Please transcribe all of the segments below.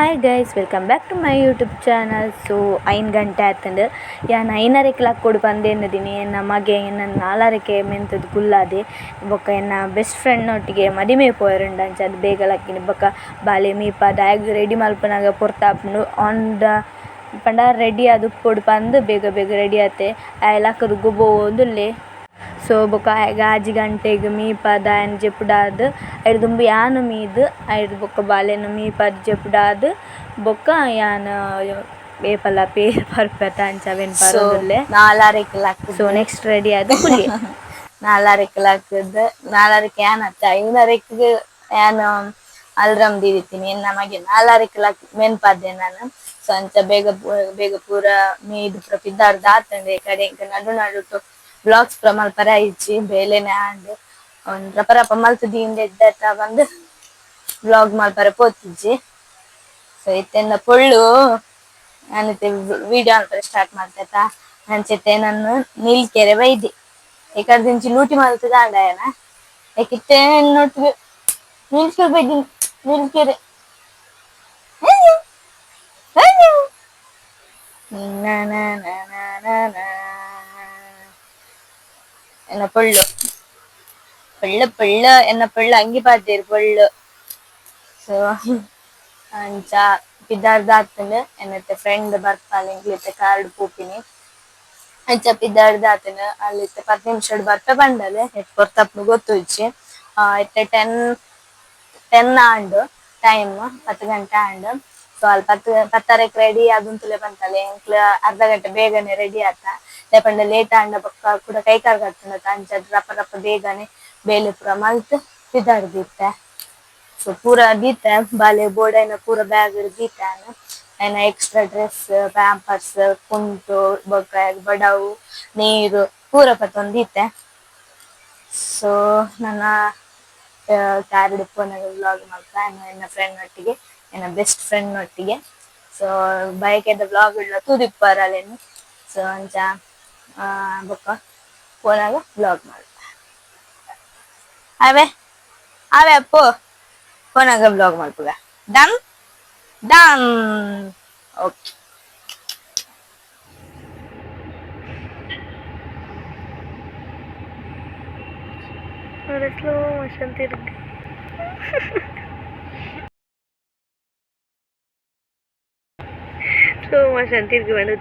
Hi guys, welcome back to my YouTube channel. So 5 ಗಂಟೆ ಆಯ್ತಂಡು ಯಾನ್ 5:30 ಕೊಡು ಬಂದೇನದೀನಿ. ನಮಗೆ ನನ್ನ 4:30 ಮೆಂತದ್ದು ಗುಲ್ಲಾದೆ ಬೊಕ್ಕ ಎನ್ನ ಬೆಸ್ಟ್ ಫ್ರೆಂಡ್ನೊಟ್ಟಿಗೆ ಮದಿಮೆ ಪೋಯರುಂಡು ಅಂಚ ಅದು ಬೇಗ ಲಕ್ಕಿನಿ ಬೊಕ್ಕ ಬಾಲೆ ಮೀಪ ದಾಯಗ್ ರೆಡಿ ಮಲ್ಪನಾಗ ಪೊರ್ತಾಪುಂಡು ಆನ್ ದ ಪಂಡ ರೆಡಿ ಅದು ಪೊಡು ಪಂದು ಬೇಗ ಬೇಗ ರೆಡಿ ಆತೆ ಲಕ್ಕದು ಗೊಬ್ಬೋದುಲ್ಲೆ. ಸೊ ಬೊಕ ಆಜಿ ಗಂಟೆಗ್ ಮೀಪದ ಆಯನ ಜೆಪ್ಪುಡಾದ್ ಐಡ್ ದುಂಬು ಯಾನ್ ಮೀದ್ ಐಡ್ ಬೊಕ ಬಾಲೆನ್ ಮೀಪದ್ ಜೆಪ್ಪುಡಾದ್ ಬೊಕ ಯಾನ್ ಏಪಲ ಪೇರ್ ಬರ್ಪೆತ ಅಂಚ ಅವೆನ್ ಬರೋದುಲ್ಲೆ. 4:30 ಸೊ ನೆಕ್ಸ್ಟ್ ರೆಡಿ ಆದ್ ಕುಲ್ಲೆ 4:30 ಯಾನ್ ಅತ್ತ 5:30 ಯಾನ್ ಅಲ್ರಾಮ್ ದೀದಿತ್ತಿನಿ ನಮಗೆ 4:30 ಮೆನ್ಪದ್ದೆ ನಾನು. ಸೊ ಅಂಚ ಬೇಗ ಬೇಗ ಪೂರ ಮೀದ್ ಪೂರ ಪಿದಾರ್ದ್ ಆತಂಡೆ ಕಡೆ ಇಂಕ ನಡು ನಡುಟು ಬ್ಲಾಗ್ಸ್ ಪೂರ ಮಲ್ಪರೆ ಆಯಿಜ್ಜಿ ಬೇಲೆನೆ ಆಂಡ್ ಒಂದ್ ರಪ ರಪ ಮಲ್ತು ದೀಂಡೆ ಎಡ್ಡೆತ್ತ ಬಂದು ಬ್ಲಾಗ್ ಮಲ್ಪರೆ ಪೋತಿಜ್ಜಿ. ಸೊ ಇತ್ತೆಂದ ಪೊಳ್ಳು ನಾನಿತ್ತೆ ವಿಡಿಯೋ ಮಲ್ಪರೆ ಸ್ಟಾರ್ಟ್ ಮಾಡ್ತೇತ. ಅಂಚೆತ್ತೆ ನಾನು ನೀಲ್ಕೆರೆ ಬೈದಿ ಏಕಡ್ದಿಂಚಿ ಲೂಟಿ ಮಲ್ತದ ಆಂಡಾಯನ ಏಕಿತ್ತೆ ನೋಡ್ತಿಗೆ ನೀಲ್ಕೆರೆ ಬೈದಿ ನೀಲ್ಕೆರೆ ಎನ್ನ ಪೊಳ್ಳು ಪೊಳ್ಳು ಪೊಳ್ಳು ಎನ್ನ ಪೊಳ್ಳು ಅಂಗಿ ಪಾಡ್ದೆರ್ ಪೊಳ್ಳು. ಸೊ ಅಂಚ ಪಿದಾರ್ದ್ ಆತುಂಡು ಎನ್ನತ್ತೆ ಫ್ರೆಂಡ್ ಬರ್ಪಾಲೆ ಎಂಕ್ಲೆತೆ ಕಾರ್ಡ್ ಪೋಪಿನಿ ಅಂಚ ಪಿದಾರ್ದ್ ಆತುಂಡು ಅಲ್ಲಿತ್ತೆ 10 ನಿಮಿಷಡ್ ಬರ್ಪ ಪಂಡಲೆ ನೆಟ್ ಪೊರ್ತಾಪುಂಡು ಗೊತ್ತುಜ್ಜಿ. ಇತ್ತೆ 10 ಆಂಡ್ ಟೈಮ್ 10 ಗಂಟೆ ಆಂಡ್. ಸೊ ಅಲ್ಲಿ 10:30 ರೆಡಿ ಆದುಂತುಲೆ ಬಂತಲೆ ಎಂಕ್ಲ ಅರ್ಧ ಗಂಟೆ ಬೇಗನೆ ರೆಡಿ ಆತ ಲೇಪಂಡ ಲೇಟ್ ಆಂಡ ಬೊಕ್ಕ ಕೂಡ ಕೈ ಕಾಲ್ ಕಟ್ಟುಂಡತ ಅಂಚ ರಪ ರಪ ಬೇಗನೆ ಬೇಲೆ ಪೂರ ಮಲ್ತ್ ಪಿದಾರ್ದ್ ದೀತೆ. ಸೊ ಪೂರ ದೀತೆ ಬಾಲೆ ಬೋಡಾಯ್ನ ಪೂರ ಬ್ಯಾಗ್ ದೀತೆ ಆಯ್ನ ಎಕ್ಸ್ಟ್ರಾ ಡ್ರೆಸ್ ಪ್ಯಾಂಪರ್ಸ್ ಕುಂಟು ಬೊಕ್ಕ ಬಡವು ನೀರು ಪೂರ ಪತ್ತೊಂದು ದೀತೆ. ಸೊ ನನ್ನ ಕಾರ್ಡ್ ಉಪ್ಪನಾಗ ವ್ಲಾಗ್ ಮಾಡ್ತಾ ಎನ್ನ ಫ್ರೆಂಡ್ ಒಟ್ಟಿಗೆ ಎನ್ನ ಬೆಸ್ಟ್ ಫ್ರೆಂಡ್ ಒಟ್ಟಿಗೆ. ಸೊ ಬೈಕೆದ ವ್ಲಾಗ್ ಇಡ್ಲ ತೂದಿಪ್ಪರಲೇನು. ಸೊ ಅಂಚ ಬೊಕ್ಕ ಫೋನಾಗ ವ್ಲಾಗ್ ಮಾಡ್ತಾ ಅವೇ ಅವೇ ಅಪ್ಪು ಫೋನಾಗ ವ್ಲಾಗ್ ಮಾಡ್ಪುಗ done done. Okay slow motion ತಿರುಗಿ ಸ್ಲೋ ಮೋಷನ್ ತಿರುಗಿ ಬಂದು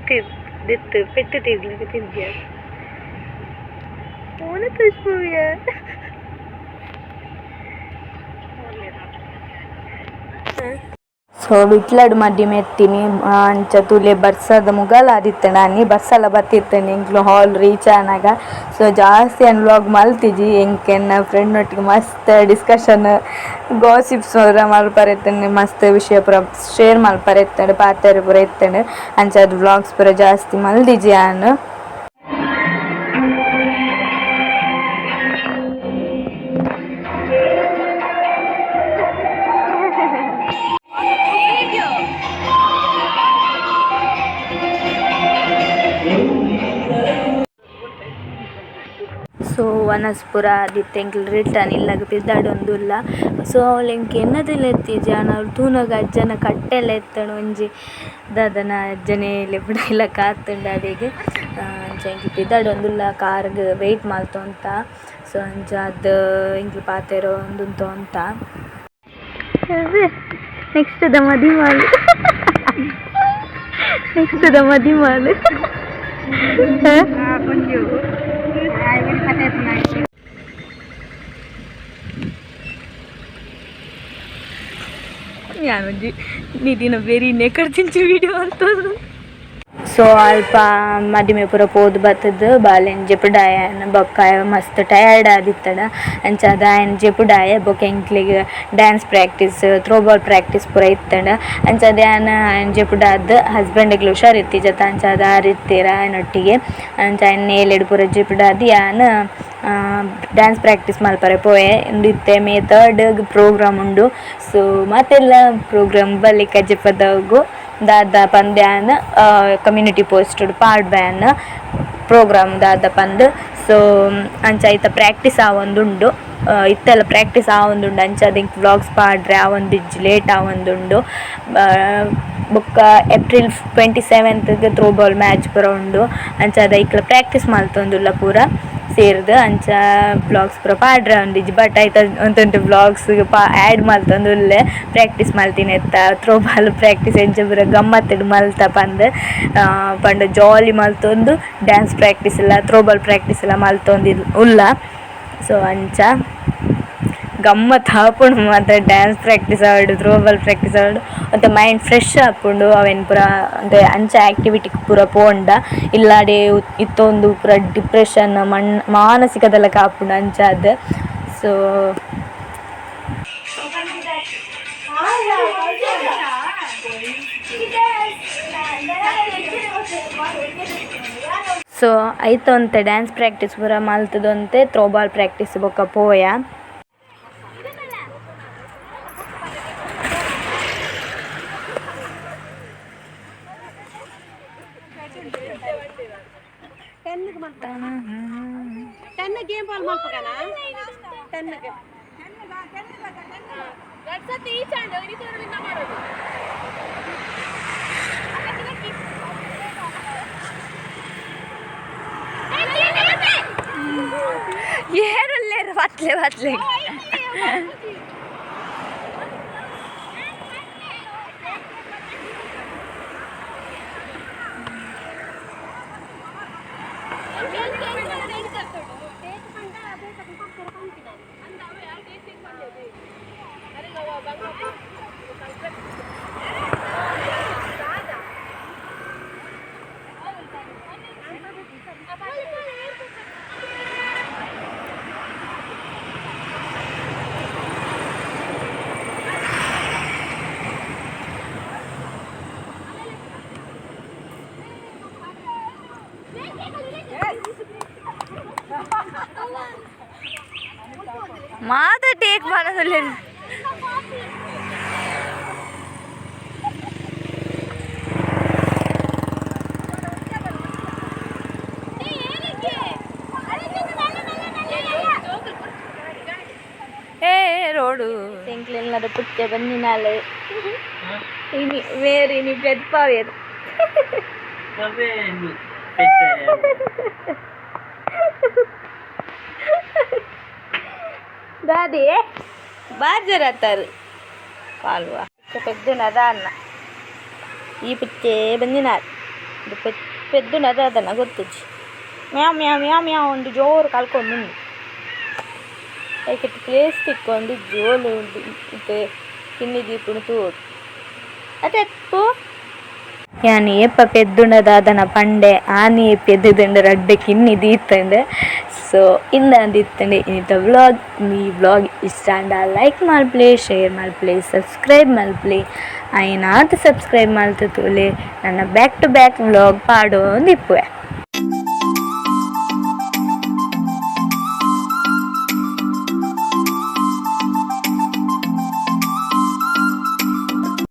ದಿತ್ತು ಪೆಟ್ಟು ತಿರ್ಗ್ಲಿಕ್ಕೆ ತಿರ್ಗಿ ಫೋನ್ ತೋರಿಸ್ಬೋವಿಯ. ಸೊ ವಿಟ್ಲಡ್ ಮದ್ದಿಮೆ ಎತ್ತೀನಿ ಅಂಚ ತುಲೆ ಬರ್ಸದ ಮುಗಲ ಆದಿತ್ತಂಡ ಅನ್ನಿ ಬರ್ಸಲ ಬತ್ತಿತ್ತಂಡು ಎಂಕ್ಲು ಹಾಲ್ ರೀಚ್ ಆನಾಗ. ಸೊ ಜಾಸ್ತಿ ಅನ್ ವ್ಲಾಗ್ ಮಲ್ತಿಜಿ ಎಂಕೆನ್ನ ಫ್ರೆಂಡ್ ಒಟ್ಟಿಗೆ ಮಸ್ತ್ ಡಿಸ್ಕಷನ್ ಗಾಸಿಪ್ಸ್ ಪೂರ ಮಲ್ಪರೆ ಎತ್ತಂಡು ಮಸ್ತ್ ವಿಷಯ ಪೂರ ಶೇರ್ ಮಲ್ಪರೆ ಎತ್ತಂಡು ಪಾತೆರೆ ಪೂರ ಎತ್ತಂಡು ಅಂಚ ಅದು ವ್ಲಾಗ್ಸ್ ಪೂರ ಜಾಸ್ತಿ ಮಲ್ದಿಜಿ ಆನ್. ಸೊ ವನಸ್ಪುರ ಆದಿತ್ತು ಎಂಕ್ಲು ರಿಟರ್ನ್ ಇಲ್ಲಾಗ ಪಿದ್ದಾಡೊಂದುಲ್ಲ. ಸೊ ಅವ್ಲು ಎಂಕ್ ಎನ್ನದೆಲ್ಲ ಎತ್ತಿಜಿ ಅವ್ಳು ತೂನಗ ಅಜ್ಜನ ಕಟ್ಟೆಲ್ಲ ಎತ್ತಣು ಒಂಜಿ ದಾದನ ಅಜ್ಜನೇ ಲೆಪುಡ ಇಲ್ಲ ಕಾತುಂಡು ಅಡಿಗೆ ಅಂಚ ಎಂಕ್ಲು ಪಿದ್ದಾಡೊಂದುಲ್ಲ ಕಾರ್ಗ್ ವೆಯ್ಟ್ ಮಲ್ತೊಂತ. ಸೊ ಅಂಚ ಅದು ಎಂಕ್ಲು ಪಾತೆರೋ ಒಂದುಂತ ಅಂತ ನೆಕ್ಸ್ಟ್ ದ ಮದಿಮಾಲು ನೆಕ್ಸ್ಟ್ ದ ಮದಿಮಾಲು ಯಾನೊಂಜಿ ನಿಧಿನ ಬೇರೆ ನೆಕಡ್ದಿಂಚಿ ವಿಡಿಯೋ ಅಂತದ್ದು. ಸೊ ಅಲ್ಪ ಮದಿಮೆ ಪೂರ ಪೋದು ಬತ್ತದ ಬಾಲೆನ್ ಜೆಪುಡಾಯ ಬೊಕ್ಕ ಮಸ್ತ್ ಟಯರ್ಡ್ ಆದಿತ್ತಡ ಅಂಚ ಅದು ಆಯನ ಜೆಪುಡಾಯ ಬೊಕ್ಕ ಎಂಕ್ಲಿಗೆ ಡ್ಯಾನ್ಸ್ ಪ್ರಾಕ್ಟೀಸ್ ಥ್ರೋಬಾಲ್ ಪ್ರಾಕ್ಟೀಸ್ ಪೂರ ಇತ್ತಂಡ ಅಂಚ ಅದು ಆಯನ ಜೆಪುಡಾದ್ ಹಸ್ಬೆಂಡ್ಗೆ ಹುಷಾರ್ ಇತ್ತಿಜತ ಅಂಚ ಅದು ಆರಿತ್ತೀರ ಆಯನೊಟ್ಟಿಗೆ ಅಂಚ ಆಯನ ನೇಲೆಡ್ ಪೂರ ಜೆಪುಡಾದ್ ಯಾನ್ ಡ್ಯಾನ್ಸ್ ಪ್ರಾಕ್ಟೀಸ್ ಮಲ್ಪರೆ ಪೋಯೆ ಉಂದಿತ್ತೆ ಮೇ 3 ಪ್ರೋಗ್ರಾಮ್ ಉಂಡು. ಸೊ ಮತ್ತೆಲ್ಲ ಪ್ರೋಗ್ರಾಮ್ ಬಲ್ಲಿಕ ಜೆಪದಗು ದಾದ ಪಂದ್ಯಾನ್ ಕಮ್ಯುನಿಟಿ ಪೋಸ್ಟ್ ಪಾಡ್ಬ್ಯಾನ್ ಪ್ರೋಗ್ರಾಮ್ ದಾದ ಪಂದ್. ಸೊ ಅಂಚ ಐತ ಪ್ರಾಕ್ಟೀಸ್ ಆವೊಂದುಂಡು ಇತ್ತೆಲ್ಲ ಪ್ರಾಕ್ಟೀಸ್ ಆವೊಂದುಂಡು ಅಂಚ ಅದಕ್ಕೆ ವ್ಲಾಗ್ಸ್ ಪಾಡ್ರೆ ಆವೊಂದಿಜ್ಜಿ ಲೇಟ್ ಆವೊಂದುಂಡು. ಬೊಕ್ಕ ಏಪ್ರಿಲ್ 27ಗೆ ಥ್ರೋಬಾಲ್ ಮ್ಯಾಚ್ ಪೂರ ಉಂಡು ಅಂಚ ಅದ ಇಕ್ಕಲ ಪ್ರಾಕ್ಟೀಸ್ ಮಲ್ತೊಂದುಲ್ಲ ಪೂರ ಸೇರ್ದು ಅಂಚ ವ್ಲಾಗ್ಸ್ ಪೂರ ಪಾಡ್ರೆ ಒಂದಿಜ್ಜಿ. ಬಟ್ ಆಯ್ತ ಒಂತೊಂದು ವ್ಲಾಗ್ಸ್ ಆ್ಯಡ್ ಮಲ್ತೊಂದುಲ್ಲೆ ಪ್ರಾಕ್ಟೀಸ್ ಮಲ್ತಿನ ಎತ್ತ ಥ್ರೋಬಾಲ್ ಪ್ರಾಕ್ಟೀಸ್ ಎಂಚ ಪೂರ ಗಮ್ಮತ್ತುಡು ಮಲ್ತ ಪಂಡ ಜಾಲಿ ಮಲ್ತೊಂದು ಡ್ಯಾನ್ಸ್ ಪ್ರಾಕ್ಟೀಸ್ ಎಲ್ಲ ಥ್ರೋಬಾಲ್ ಪ್ರಾಕ್ಟೀಸ್ ಎಲ್ಲ ಮಲ್ತೊಂದು ಉಲ್ಲ. ಸೊ ಅಂಚ ಗಮ್ಮತ್ತು ಆಪುಂಡು ಮಾತ್ರ ಡ್ಯಾನ್ಸ್ ಪ್ರಾಕ್ಟೀಸ್ ಆವಡು ಥ್ರೋಬಾಲ್ ಪ್ರಾಕ್ಟೀಸ್ ಆವಡು ಮತ್ತು ಮೈಂಡ್ ಫ್ರೆಶ್ ಆಪುಂಡು ಅವೇನು ಪೂರ ಅಂದರೆ ಅಂಚ ಆ್ಯಕ್ಟಿವಿಟಿಗೆ ಪೂರ ಪೋಂಡ ಇಲ್ಲಾಡೆ ಇತ್ತೊಂದು ಪೂರ ಡಿಪ್ರೆಷನ್ ಮಾನಸಿಕದೆಲ್ಲ ಕಾಪುಂಡು ಅಂಚ ಅದು. ಸೊ ಸೊ ಐತೊಂತೆ ಡ್ಯಾನ್ಸ್ ಪ್ರಾಕ್ಟೀಸ್ ಪೂರ ಮಲ್ತದೊಂತೆ ಥ್ರೋಬಾಲ್ ಪ್ರಾಕ್ಟೀಸ್ ಬೊಕ್ಕ ಪೋಯ. ಏರಲ್ಲೇರು ಬತ್ಲೆ ಬತ್ಲೆ ಮಾತ ಟೇಕ್ ಮಾಡೋದಿಲ್ಲ. రోడు ఎంక్లెన్నర పుట్టే బందినాలే ఇని వేరే ని పెద్దపావేరు దాది బాజరతారు కాలువ పెద్దనదా అన్న ఈ పుట్టే బందినారు పెద్దనదా ಅದನ್ನ ಗೊತ್ತಿಚ್ಚಿ ಮ್ಯಾವ್ ಮ್ಯಾವ್ ಮ್ಯಾವ್ ಮ್ಯಾವ್ ಒಂದು ಜೋರು ಕಲ್ಕೊಂಡು ಐಕೆ ಪ್ಲೇಸ್ ತಿಕ್ಕೊಂಡು ಜೋಲು ಮತ್ತೆ ಕಿನ್ನಿ ದೀಪುನು ತೂಡು ಅതെಪ್ಪು ಯಾನಿ ಎಪ್ಪ ಪೆದ್ದುಂಡದಾದನ ಪಂಡೆ ಆನಿ ಪೆದ್ದುಂಡ ರಡ್ಡೆ ಕಿನ್ನಿ ದೀತ್ತಂಡೆ. ಸೊ ಇಂದಿತ್ತಂಡೆ ಇನ್ನಿತ ವ್ಲಾಗ್ ಈ ವ್ಲಾಗ್ ಇಷ್ಟ ಅಂಡ ಲೈಕ್ ಮಲ್ಪ್ಲೆ ಶೇರ್ ಮಲ್ಪ್ಲೆ ಸಬ್ಸ್ಕ್ರೈಬ್ ಮಲ್ಪ್ಲೆ ಐನಾತ್ ಸಬ್ಸ್ಕ್ರೈಬ್ ಮಲ್ತುಲೆ ನನ್ನ ಬ್ಯಾಕ್ ಟು ಬ್ಯಾಕ್ ವ್ಲಾಗ್ ಪಾಡೋಂದಿಪ್ಪುವೆ.